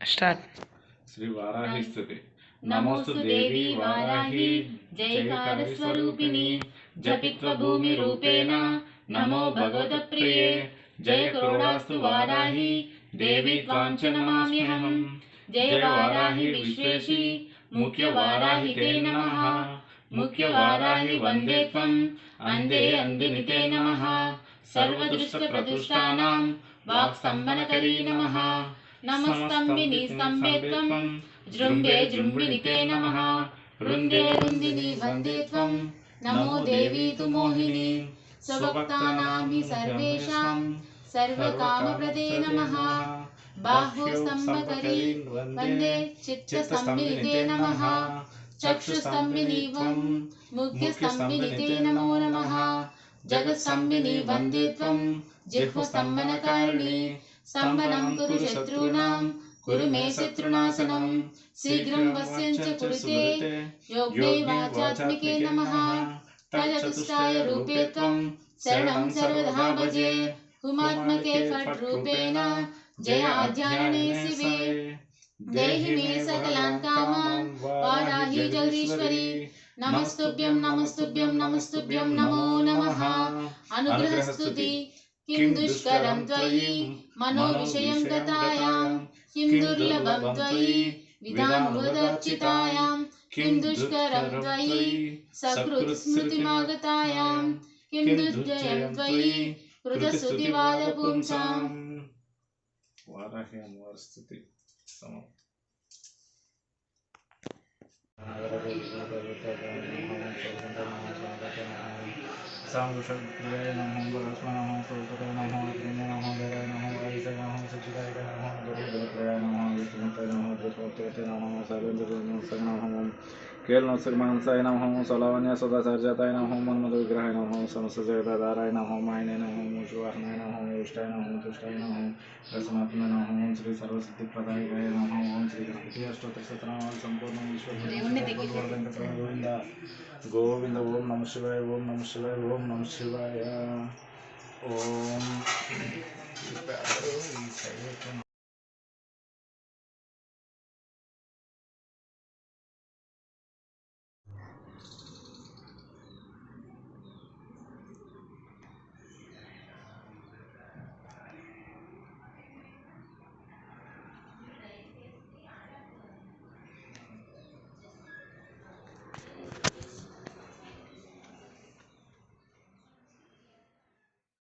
Start. Shri Varahi స్తుతి. నమోస్తు దేవి వారాహి జయకార స్వరూపిణి జపిత్వ భూమి రూపేణ నమో భగవత ప్రియే జయ క్రోడాస్తు వారాహి దేవి త్వాంచ నమామ్యహం. జయ వారాహి విశ్వేశి ముఖ్య వారాహి తే నమః. ముఖ్య వారాహి వందే త్వం అందే అందిని తే నమః. సర్వదృష్ట ప్రతుష్టానాం వాక్స్తంభనకరీ నమః. నమస్తంభిని స్తంభే త్వం జృంభే జృంభిని తే నమః. రుందే రుందిని వందే త్వం నమో దేవీ తు మోహిని. స్వభక్తానాం హి సర్వేషాం సర్వకామప్రదే నమః. బాహ్యోస్తంభకరీ వందే చిత్తస్తంభిని తే నమః. చక్షుస్తంభిని వం ముఖ్యస్తంభిని తే నమో నమః. జగత్స్తంభిని వందే త్వం జిహ్వస్తంభనకారిణి. స్తంభనం కురు శత్రూణాం కురు మే శత్రునాశనం. శీఘ్రం వశ్యంచ కురుతే యోగ్యై వాచాత్మికే నమః. తచతుష్టాయ రూపే త్వం శరణం సర్వదా భజే. హుమాత్మకే ఫట్ రూపేణ జయాధ్యాయనే శివే. దేహి మే సకలాన్ కామాన్ వారాహి జగదీశ్వరి. నమస్తుభ్యం నమస్తుభ్యం నమస్తుభ్యం నమో నమః. అనుగ్రహస్తుతి किं दुष्करं त्वयि मनो विषयं गतायां. किं दुर्लभं त्वयि विधानवदर्चितायां. किं दुष्करं त्वयि सकृत्स्मृतिमागतायां. किं दुर्जयं त्वयि कृतस्तुतिवादपुंसाम्. वाराहि अम्बार स्तुति समाप्त. साङ्गुषक्रियाय नमः. परस्मै नमः. स्वरूपते नमः. अग्निने नमः. धराय नमः. वायुसे नमः. सच्चिदाय नमः. गुरुदेवत्रयाय नमः. विष्णुमूर्तये नमः. विष्णुमूर्तये नमः. सर्वेन्द्रनमस्ते नमः. केलनमस्ते नमः. सलावन्य सदाचार्यताय नमः. मन्मथविग्रहाय नमः. समस्त जगदाधाराय नमः. मायने नमः. मूषवाहनाय नमः. उष्टाय नमः. तुष्टाय नमः. रसनात्मने नमः. ओम श्री सर्वसिद्धिप्रदायकाय नमः. ओम श्री गणपति अष्टोत्तर शतनाम संपूर्ण विश्व गोविंद गोविंद. ओम नमः शिवाय. ओम नमः शिवाय. ओम नमः शिवाय. ओम